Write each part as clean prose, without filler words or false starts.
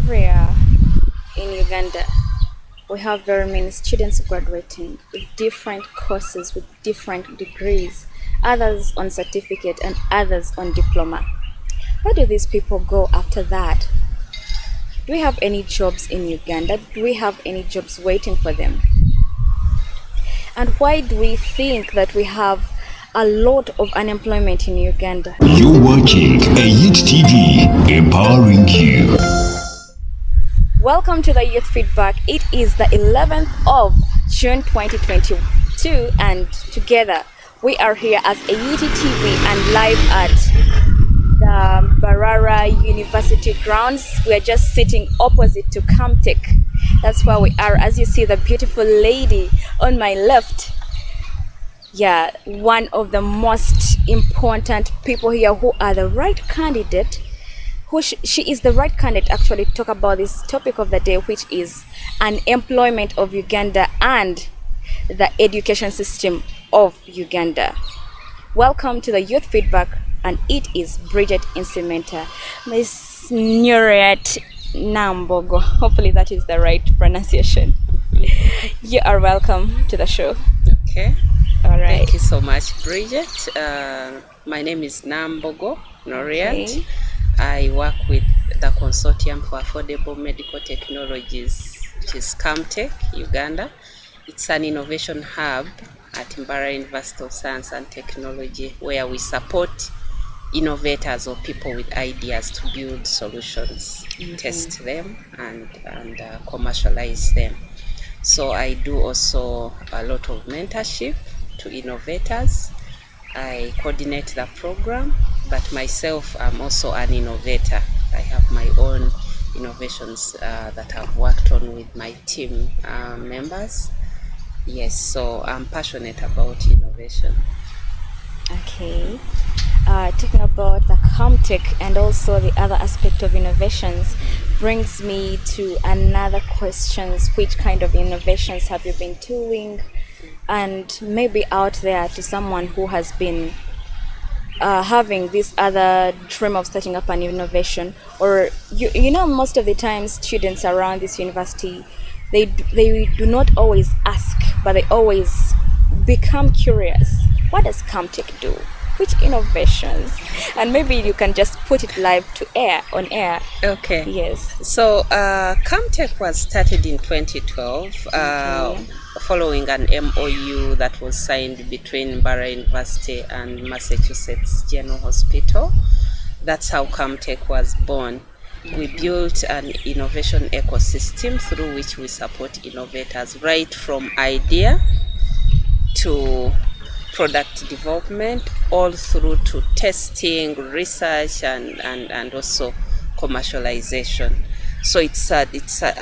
every year in Uganda, we have very many students graduating with different courses, with different degrees, others on certificate and others on diploma. Where do these people go after that? Do we have any jobs in Uganda? Do we have any jobs waiting for them? And why do we think that we have a lot of unemployment in Uganda? You're watching a Youth TV, empowering you. Welcome to the Youth Feedback. It is the 11th of June 2022, and together we are here as a Youth TV and live at the Barara University grounds. We are just sitting opposite to Camtech. That's where we are. As you see, the beautiful lady on my left, one of the most important people here who are the right candidate, she is the right candidate actually to talk about this topic of the day, which is unemployment of Uganda and the education system of Uganda. Welcome to the Youth Feedback, and it is Bridget Insimenta, Miss Nuriat Nambogo. Hopefully that is the right pronunciation. You are welcome to the show. Okay. All right. Thank you so much, Bridget. My name is Nambogo Noriat. Okay. I work with the Consortium for Affordable Medical Technologies, which is Camtech, Uganda. It's an innovation hub at Mbara University of Science and Technology, where we support innovators or people with ideas to build solutions, test them, and commercialize them. So I do also a lot of mentorship to innovators. I coordinate the program, but myself, I'm also an innovator. I have my own innovations that I've worked on with my team members. Yes, so I'm passionate about innovation. Okay. Talking about the Camtech and also the other aspect of innovations brings me to another question. Which kind of innovations have you been doing? And maybe out there to someone who has been having this other dream of starting up an innovation, or you know, most of the time students around this university, they do not always ask, but they always become curious. What does Camtech do? Which innovations? And maybe you can just put it live on air. Okay. Yes. So Camtech was started in 2012, following an MOU that was signed between Mbara University and Massachusetts General Hospital. That's how Camtech was born. We built an innovation ecosystem through which we support innovators right from idea to product development, all through to testing, research, and also commercialization. So it's a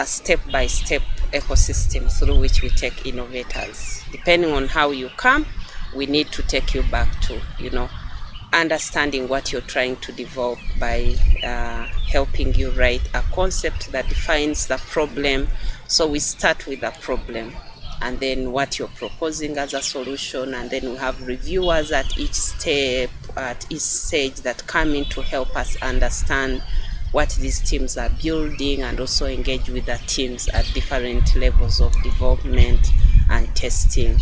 step-by-step ecosystem through which we take innovators. Depending on how you come, we need to take you back to, understanding what you're trying to develop by helping you write a concept that defines the problem. So we start with a problem, and then what you're proposing as a solution, and then we have reviewers at each step, at each stage, that come in to help us understand what these teams are building, and also engage with the teams at different levels of development and testing.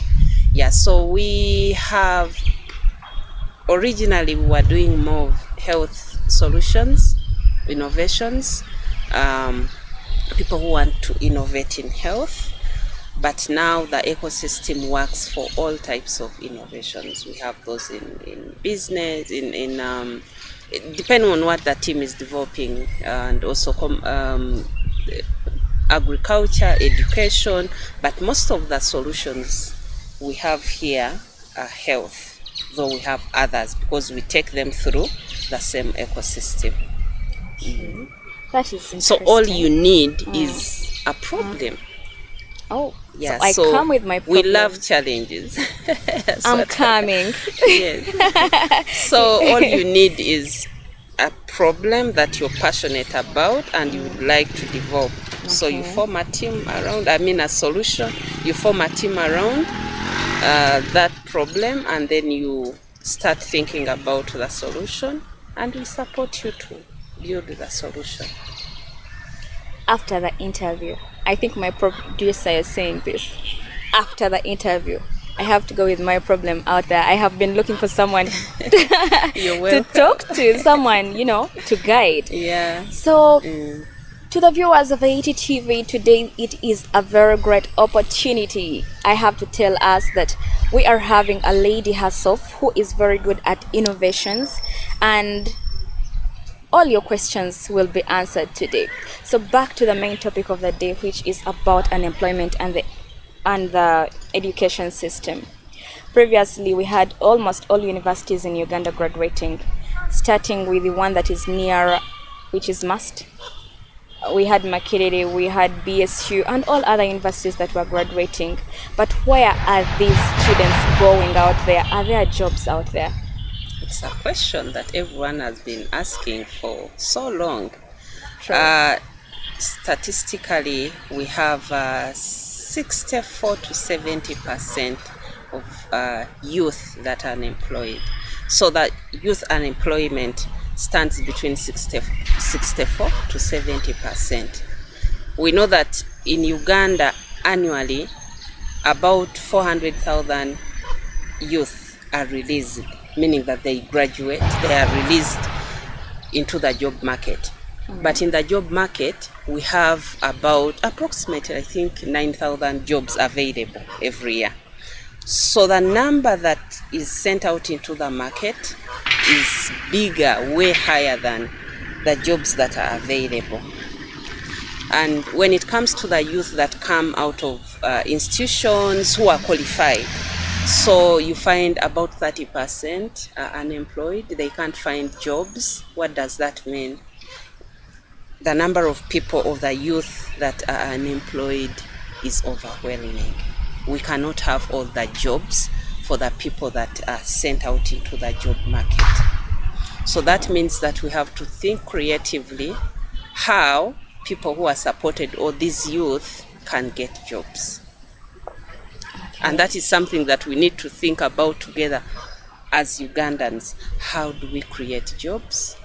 So we have, originally we were doing more of health solutions, innovations, people who want to innovate in health. But now the ecosystem works for all types of innovations. We have those in business, depending on what the team is developing, and also agriculture, education. But most of the solutions we have here are health, though we have others because we take them through the same ecosystem. That is interesting. So all you need is a problem. Oh, yeah. So I come with my problem. We love challenges. I'm coming. Yes. So all you need is a problem that you're passionate about and you would like to develop. Okay. So you form a team around, a solution. You form a team around that problem, and then you start thinking about the solution, and we support you to build the solution. after the interview. I think my producer is saying this. After the interview, I have to go with my problem out there. I have been looking for someone to talk to, someone, to guide. Yeah. So, to the viewers of AET today, it is a very great opportunity. I have to tell us that we are having a lady herself who is very good at innovations, and all your questions will be answered today. So back to the main topic of the day, which is about unemployment and the education system. Previously, we had almost all universities in Uganda graduating, starting with the one that is near, which is Must. We had Makerere, we had BSU, and all other universities that were graduating. But where are these students going out there? Are there jobs out there? It's a question that everyone has been asking for so long. Statistically, we have 64 to 70% of youth that are unemployed. So that youth unemployment stands between 64 to 70%. We know that in Uganda annually, about 400,000 youth are released, meaning that they graduate, they are released into the job market. But in the job market, we have about approximately, I think, 9,000 jobs available every year. So the number that is sent out into the market is bigger, way higher than the jobs that are available. And when it comes to the youth that come out of institutions who are qualified, so you find about 30% are unemployed. They can't find jobs. What does that mean? The number of people, of the youth that are unemployed, is overwhelming. We cannot have all the jobs for the people that are sent out into the job market. So that means that we have to think creatively how people who are supported, or these youth, can get jobs. And that is something that we need to think about together as Ugandans. How do we create jobs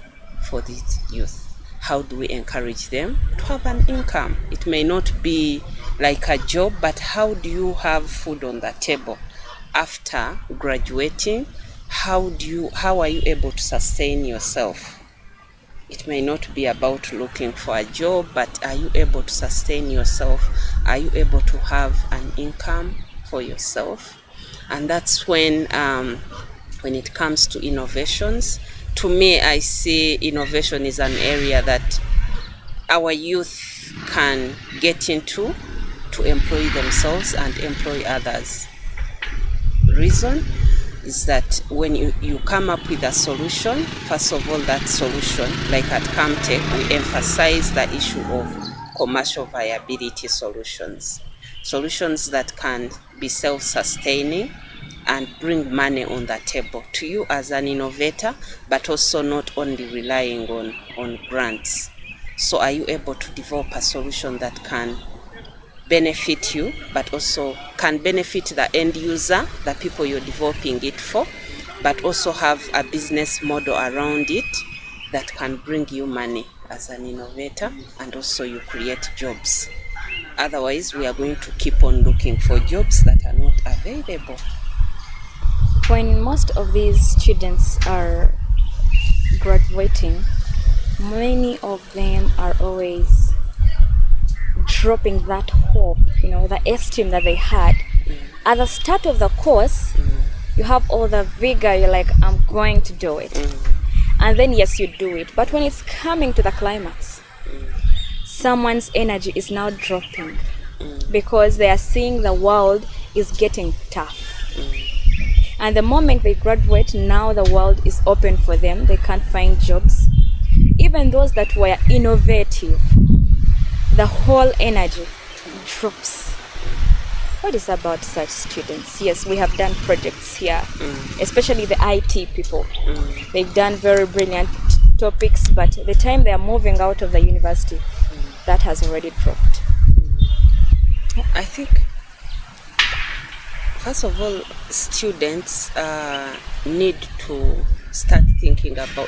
for these youth? How do we encourage them to have an income? It may not be like a job, but how do you have food on the table after graduating? How are you able to sustain yourself? It may not be about looking for a job, but are you able to sustain yourself? Are you able to have an income for yourself? And that's when it comes to innovations, to me, I see innovation is an area that our youth can get into to employ themselves and employ others. Reason is that when you come up with a solution, first of all, that solution, like at CamTech, we emphasize the issue of commercial viability solutions. Solutions that can be self-sustaining and bring money on the table to you as an innovator, but also not only relying on grants. So are you able to develop a solution that can benefit you, but also can benefit the end user, the people you're developing it for, but also have a business model around it that can bring you money as an innovator, and also you create jobs. Otherwise, we are going to keep on looking for jobs that are not available. When most of these students are graduating, many of them are always dropping that hope, the esteem that they had. At the start of the course, you have all the vigor, you're like, I'm going to do it. And then, yes, you do it. But when it's coming to the climax, someone's energy is now dropping because they are seeing the world is getting tough. And the moment they graduate, now the world is open for them. They can't find jobs. Even those that were innovative, the whole energy drops. What is about such students? Yes, we have done projects here, especially the IT people. They've done very brilliant topics, but the time they are moving out of the university, that has already dropped. I think, first of all, students need to start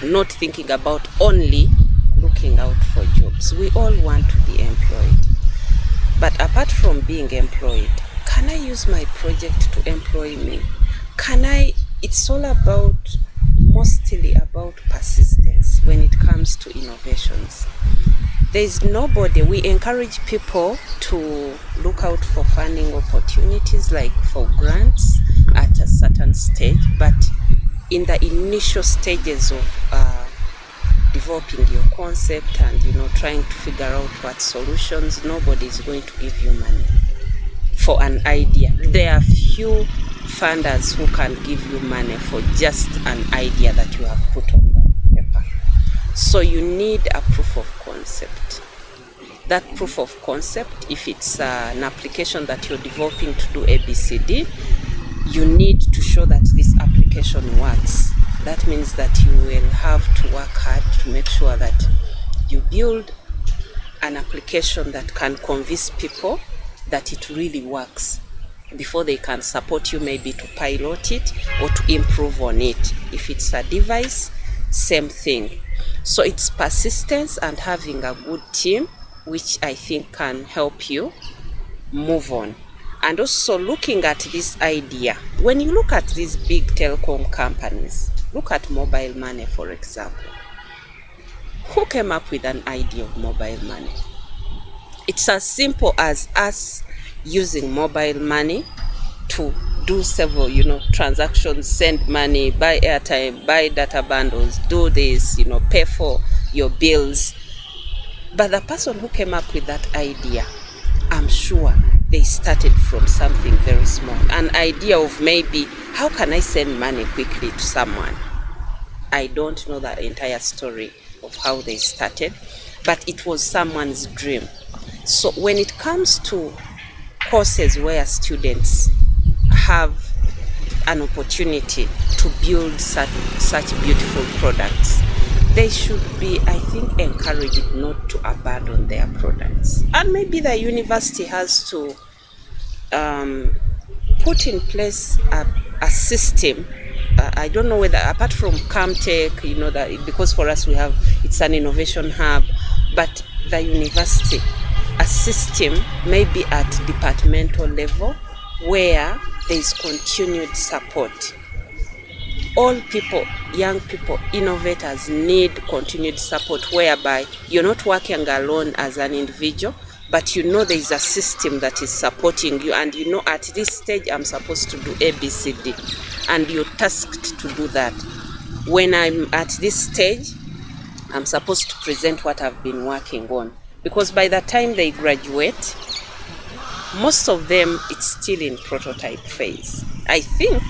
not thinking about only looking looking out for jobs. We all want to be employed. But apart from being employed, can I use my project to employ me? It's all about, mostly about persistence when it comes to innovations. There's nobody, we encourage people to look out for funding opportunities, like for grants at a certain stage, but in the initial stages of developing your concept and trying to figure out what solutions, nobody is going to give you money for an idea. There are few funders who can give you money for just an idea that you have put on the paper. So you need a proof of concept. That proof of concept, if it's an application that you're developing to do ABCD, you need to show that this application works. That means that you will have to work hard to make sure that you build an application that can convince people that it really works before they can support you, maybe to pilot it or to improve on it. If it's a device, same thing. So it's persistence and having a good team, which I think can help you move on. And also looking at this idea. When you look at these big telecom companies, look at mobile money, for example. Who came up with an idea of mobile money? It's as simple as us using mobile money to do several, transactions, send money, buy airtime, buy data bundles, do this, pay for your bills. But the person who came up with that idea, I'm sure they started from something very small. An idea of maybe, how can I send money quickly to someone? I don't know the entire story of how they started, but it was someone's dream. So when it comes to courses where students have an opportunity to build such beautiful products, they should be, I think, encouraged not to abandon their products. And maybe the university has to put in place a system. I don't know whether, apart from CamTech, that because for us it's an innovation hub, but the university, a system maybe at departmental level where there is continued support. All people, young people, innovators need continued support, whereby you're not working alone as an individual, but there is a system that is supporting you, and at this stage I'm supposed to do ABCD, and you're tasked to do that. When I'm at this stage, I'm supposed to present what I've been working on, because by the time they graduate, most of them, it's still in prototype phase. I think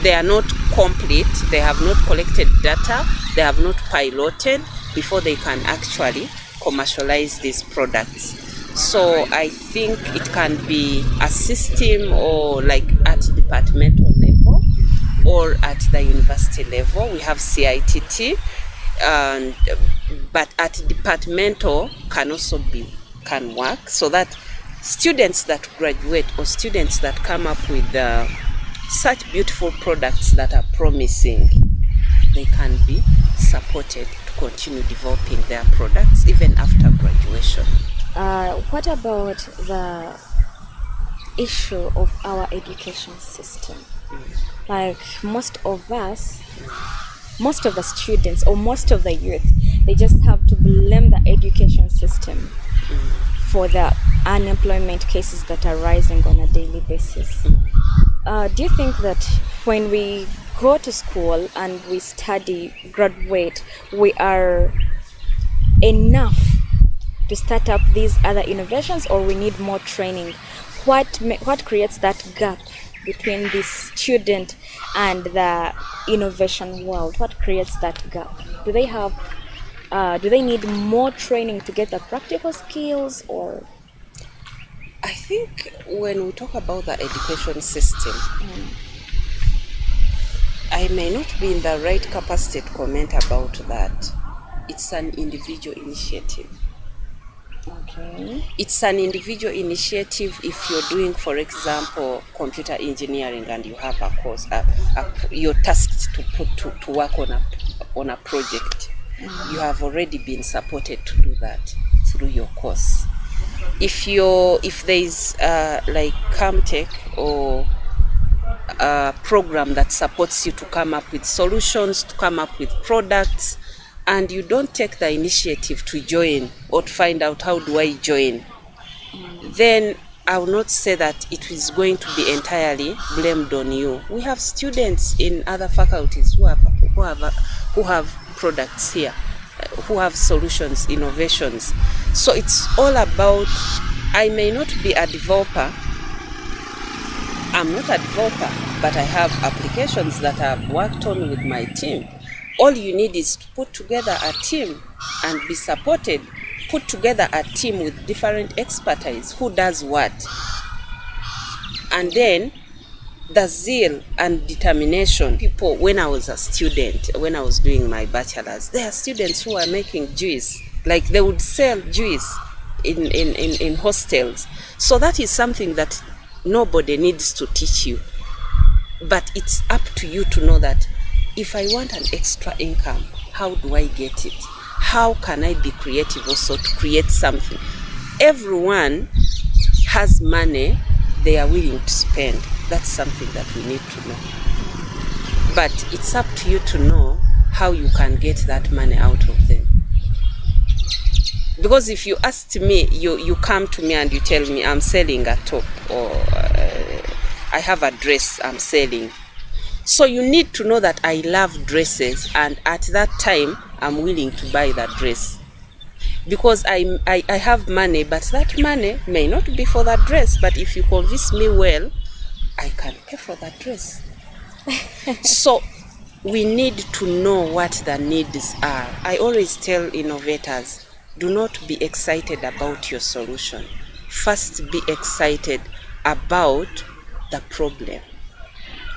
they are not complete, they have not collected data, they have not piloted before they can actually commercialize these products. So I think it can be a system, or like at departmental level or at the university level. We have CITT, but at departmental can work, so that students that graduate or students that come up with such beautiful products that are promising, they can be supported to continue developing their products even after graduation. What about the issue of our education system? Like most of the students or most of the youth, they just have to blame the education system for the unemployment cases that are rising on a daily basis. Do you think that when we go to school and we study, graduate, we are enough to start up these other innovations, or we need more training? What creates that gap between the student and the innovation world? What creates that gap? Do they need more training to get the practical skills, or? I think when we talk about the education system, I may not be in the right capacity to comment about that. It's an individual initiative. Okay. It's an individual initiative if you're doing, for example, computer engineering, and you have a course, you're tasked to work on a project. you have already been supported to do that through your course. If there is like CAMTech or a program that supports you to come up with solutions, to come up with products, and you don't take the initiative to join or to find out how do I join, then I will not say that it is going to be entirely blamed on you. We have students in other faculties who have products here, who have solutions, innovations. So it's all about, I may not be a developer, I'm not a developer, but I have applications that I've worked on with my team. All you need is to put together a team and be supported. Put together a team with different expertise, who does what. And then the zeal and determination. People, when I was a student, when I was doing my bachelor's, there are students who are making juice. Like they would sell juice in hostels. So that is something that nobody needs to teach you. But it's up to you to know that if I want an extra income, how do I get it? How can I be creative also to create something? Everyone has money they are willing to spend. That's something that we need to know. But it's up to you to know how you can get that money out of them. Because if you asked me, you come to me and you tell me I'm selling a top, or I have a dress I'm selling. So you need to know that I love dresses, and at that time I'm willing to buy that dress. Because I have money, but that money may not be for that dress, but if you convince me well, I can pay for that dress. So we need to know what the needs are. I always tell innovators, do not be excited about your solution. First, be excited about the problem.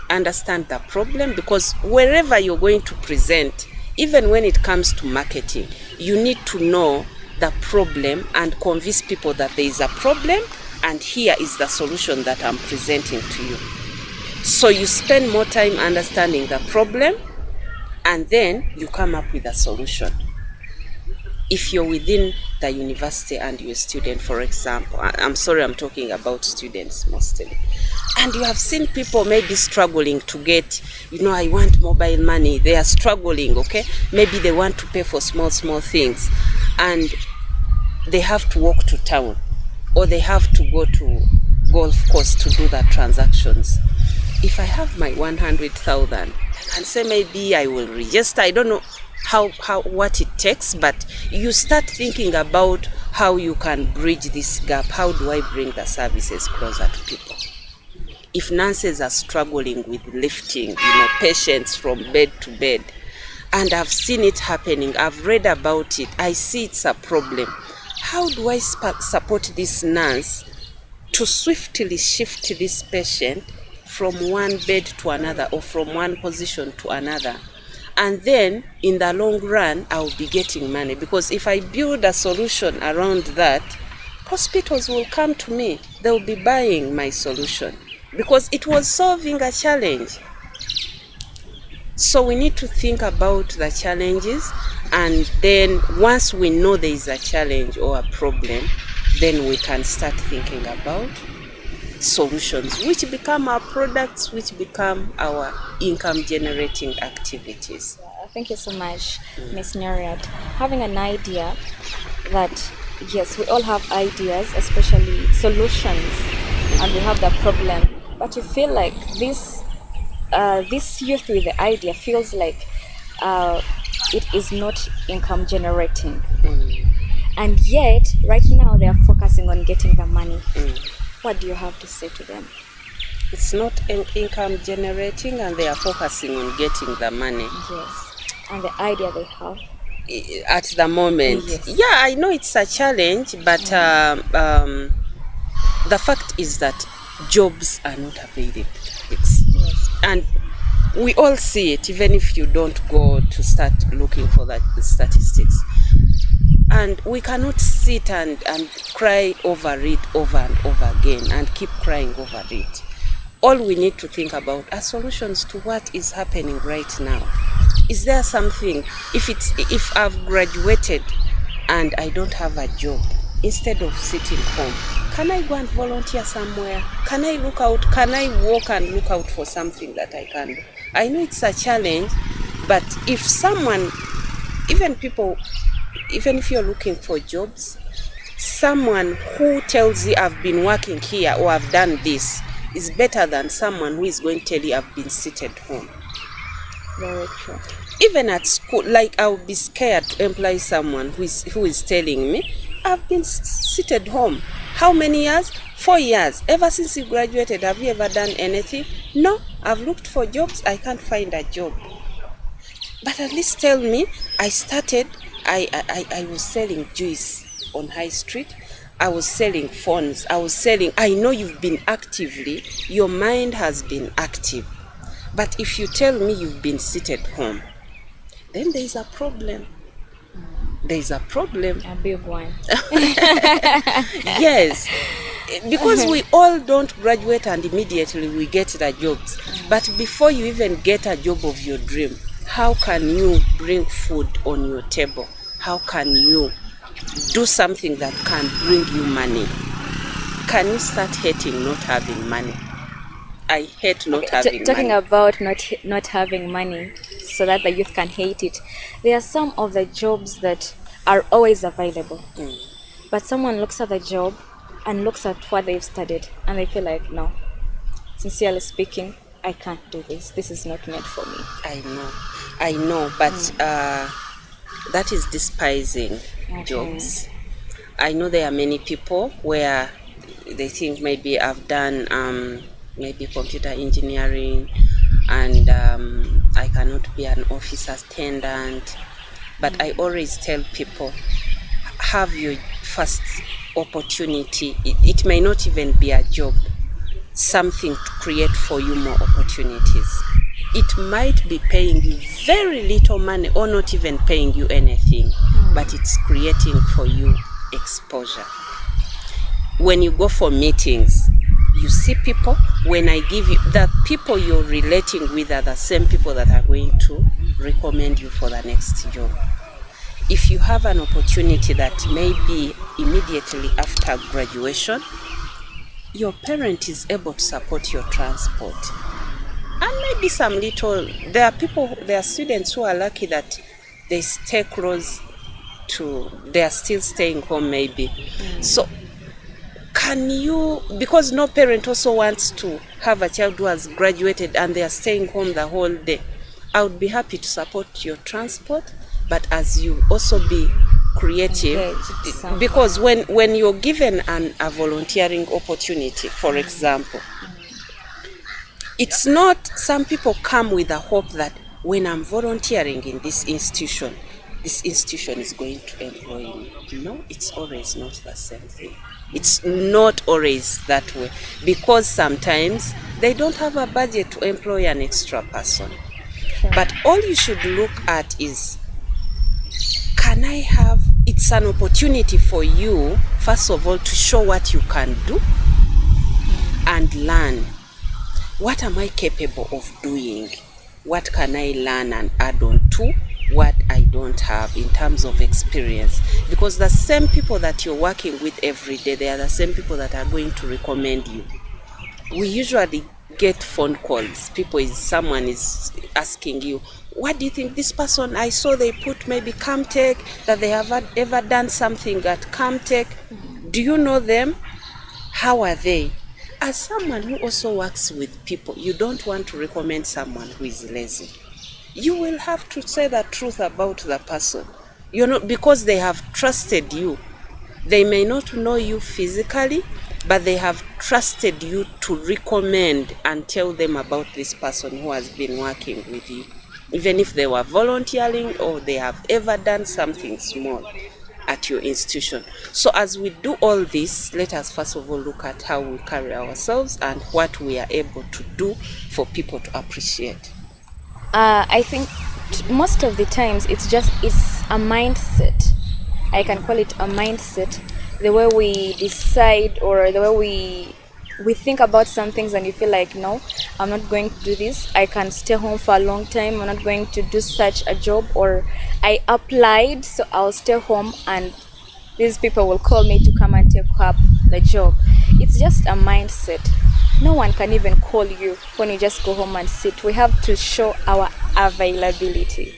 Understand the problem, because wherever you're going to present, even when it comes to marketing, you need to know the problem and convince people that there is a problem and here is the solution that I'm presenting to you. So you spend more time understanding the problem and then you come up with a solution. If you're within the university and you're a student, for example, I'm sorry, I'm talking about students mostly, and you have seen people maybe struggling to get, I want mobile money. They are struggling, okay? Maybe they want to pay for small things, and they have to walk to town, or they have to go to golf course to do the transactions. If I have my 100,000, I can say maybe I will register. I don't know what it takes, but you start thinking about how you can bridge this gap. How do I bring the services closer to people? If nurses are struggling with lifting, patients from bed to bed, and I've seen it happening, I've read about it, I see it's a problem. How do I support this nurse to swiftly shift this patient from one bed to another, or from one position to another? And then in the long run, I'll be getting money, because if I build a solution around that, hospitals will come to me. They'll be buying my solution because it was solving a challenge. So we need to think about the challenges, and then once we know there is a challenge or a problem, then we can start thinking about solutions, which become our products, which become our income generating activities. Thank you so much, Ms. Nuriat. Having an idea that, yes, we all have ideas, especially solutions, and we have the problem, but you feel like this youth with the idea feels like it is not income generating. And yet, right now, they are focusing on getting the money. What do you have to say to them? It's not income generating, and they are focusing on getting the money. Yes, and the idea they have at the moment. Yes. Yeah, I know it's a challenge, but the fact is that jobs are not available. Yes. And we all see it, even if you don't go to start looking for the statistics. And we cannot sit and cry over it over and over again and keep crying over it. All we need to think about are solutions to what is happening right now. Is there something, if I've graduated and I don't have a job, instead of sitting home, can I go and volunteer somewhere? Can I walk and look out for something that I can do? I know it's a challenge, but if someone, even if you're looking for jobs, someone who tells you I've been working here or I've done this is better than someone who is going to tell you I've been seated home. Very true. Even at school, like I would be scared to employ someone who is telling me I've been seated home. How many years? 4 years. Ever since you graduated, have you ever done anything? No, I've looked for jobs, I can't find a job. But at least tell me, I was selling juice on High Street. I was selling phones. I know you've been your mind has been active. But if you tell me you've been seated home, then there is a problem. There is a problem. A big one. Yes. Because we all don't graduate and immediately we get the jobs. But before you even get a job of your dream, how can you bring food on your table? How can you do something that can bring you money? Can you start hating not having money? I hate not having money. Talking about not having money so that the youth can hate it. There are some of the jobs that are always available. But someone looks at the job and looks at what they've studied and they feel like, no, sincerely speaking, I can't do this. This is not meant for me. I know, but that is despising jobs. I know there are many people where they think maybe I've done maybe computer engineering and I cannot be an office attendant. But I always tell people, have your first opportunity. It may not even be a job, something to create for you more opportunities. It might be paying you very little money or not even paying you anything, but it's creating for you exposure. When you go for meetings, you see people, when I give you, the people you're relating with are the same people that are going to recommend you for the next job. If you have an opportunity that may be immediately after graduation, your parent is able to support your transport. And maybe there are students who are lucky that they stay close they are still staying home maybe. So can you, because no parent also wants to have a child who has graduated and they are staying home the whole day, I would be happy to support your transport, but as you also be creative, because when you're given a volunteering opportunity, for example, it's not, some people come with a hope that when I'm volunteering in this institution is going to employ me. No, it's always not the same thing. It's not always that way, because sometimes they don't have a budget to employ an extra person. Sure. But all you should look at is, it's an opportunity for you, first of all, to show what you can do and learn. What am I capable of doing? What can I learn and add on to what I don't have in terms of experience? Because the same people that you're working with every day, they are the same people that are going to recommend you. We usually get phone calls. Someone is asking you, what do you think this person, I saw they put maybe Camtech, that they have ever done something at Camtech. Do you know them? How are they? As someone who also works with people, you don't want to recommend someone who is lazy. You will have to say the truth about the person. Because they have trusted you. They may not know you physically, but they have trusted you to recommend and tell them about this person who has been working with you, even if they were volunteering or they have ever done something small at your institution. So as we do all this, let us first of all look at how we carry ourselves and what we are able to do for people to appreciate. I think most of the times it's a mindset. I can call it a mindset. The way we decide, or the way we think about some things and you feel like, no, I'm not going to do this. I can stay home for a long time. I'm not going to do such a job, or I applied, so I'll stay home and these people will call me to come and take up the job. It's just a mindset. No one can even call you when you just go home and sit. We have to show our availability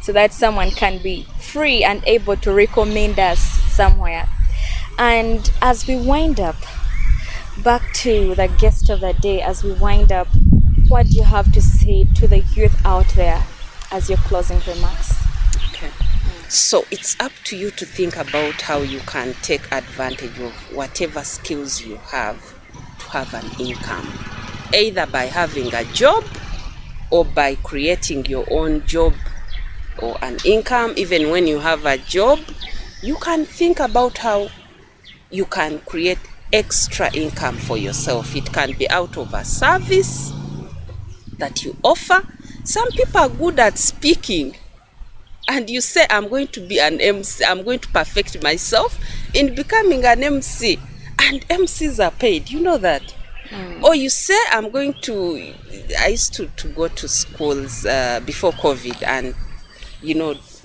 so that someone can be free and able to recommend us somewhere. And as we wind up, back to the guest of the day, as we wind up, what do you have to say to the youth out there as your closing remarks? Okay. So it's up to you to think about how you can take advantage of whatever skills you have to have an income, either by having a job or by creating your own job or an income. Even when you have a job, you can think about how you can create extra income for yourself. It can be out of a service that you offer. Some people are good at speaking, and you say, I'm going to be an MC, I'm going to perfect myself in becoming an MC, and MCs are paid, you know that. Or you say, I used to go to schools before COVID and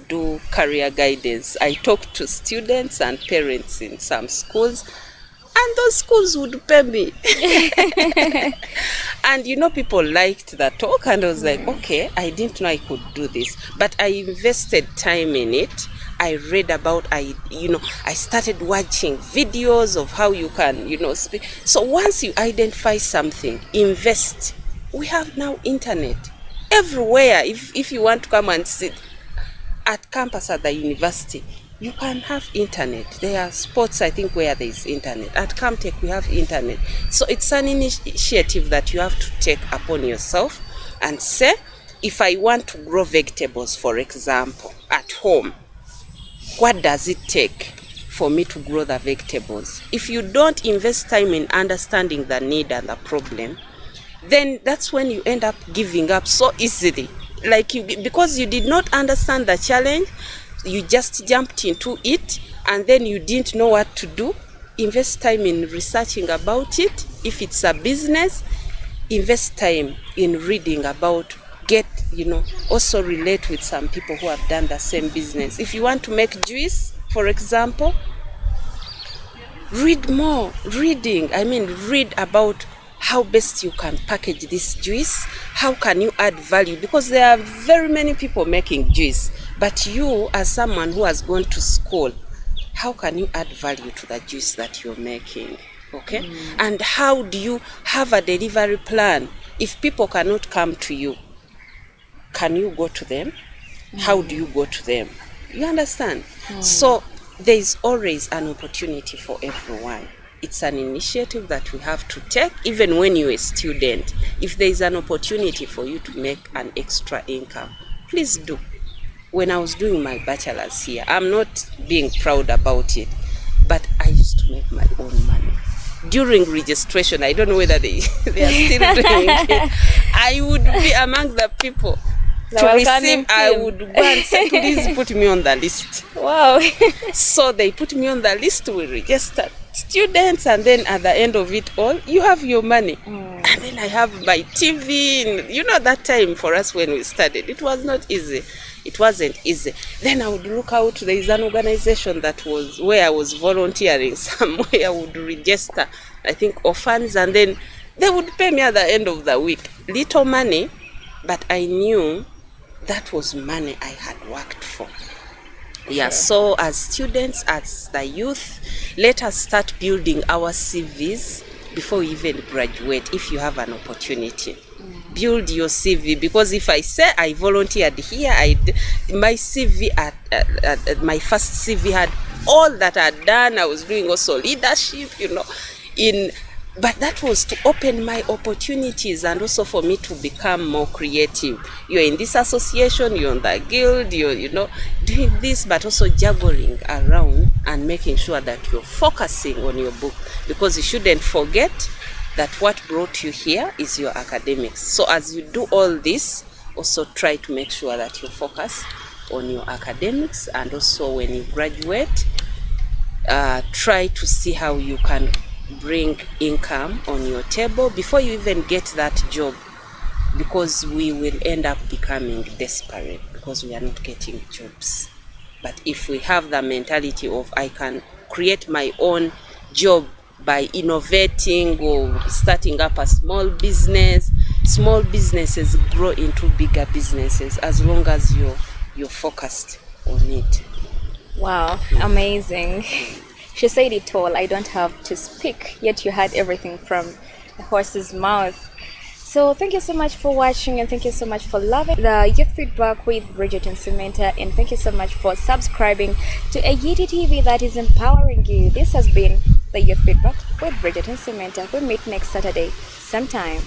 do career guidance. I talked to students and parents in some schools, and those schools would pay me. And people liked the talk, and I was like, okay, I didn't know I could do this, but I invested time in it. I read about, I started watching videos of how you can, speak. So once you identify something, invest. We have now internet everywhere. If you want to come and sit at campus at the university, you can have internet. There are spots, I think, where there is internet. At Camtech, we have internet. So it's an initiative that you have to take upon yourself and say, if I want to grow vegetables, for example, at home, what does it take for me to grow the vegetables? If you don't invest time in understanding the need and the problem, then that's when you end up giving up so easily. Because you did not understand the challenge, you just jumped into it, and then you didn't know what to do. Invest time in researching about it. If it's a business, invest time in reading about, also relate with some people who have done the same business. If you want to make juice, for example, read more. Read about how best you can package this juice. How can you add value? Because there are very many people making juice, but you, as someone who has gone to school, how can you add value to the juice that you're making? Okay? And how do you have a delivery plan? If people cannot come to you, can you go to them? How do you go to them? You understand? So there is always an opportunity for everyone. It's an initiative that we have to take, even when you're a student. If there is an opportunity for you to make an extra income, please do. When I was doing my bachelor's here, I'm not being proud about it, but I used to make my own money. During registration, I don't know whether they are still doing it. I would be among the people to receive. I would go and say, please put me on the list. Wow. So they put me on the list. We registered students, and then at the end of it all, you have your money. And then I have my TV. That time for us when we started, it was not easy. It wasn't easy. Then I would look out. There is an organization that was where I was volunteering somewhere. I would register, I think, orphans, and then they would pay me at the end of the week. Little money, but I knew that was money I had worked for. Yeah, so as students, as the youth, let us start building our CVs before we even graduate. If you have an opportunity, build your CV, because if I say I volunteered here, my CV my first CV had all that I'd done. I was doing also leadership, but that was to open my opportunities and also for me to become more creative. You're in this association, you're in the guild, you're doing this, but also juggling around and making sure that you're focusing on your book, because you shouldn't forget that what brought you here is your academics. So as you do all this, also try to make sure that you focus on your academics, and also when you graduate, try to see how you can bring income on your table before you even get that job, because we will end up becoming desperate because we are not getting jobs. But if we have the mentality of I can create my own job by innovating or starting up a small business, small businesses grow into bigger businesses as long as you're focused on it. Wow, amazing. She said it all. I don't have to speak, yet you had everything from the horse's mouth. So thank you so much for watching, and thank you so much for loving the Youth Feedback with Bridget and Samantha, and thank you so much for subscribing to a UTTV that is empowering you. This has been the Youth Feedback with Bridget and Samantha. We'll meet next Saturday, same time.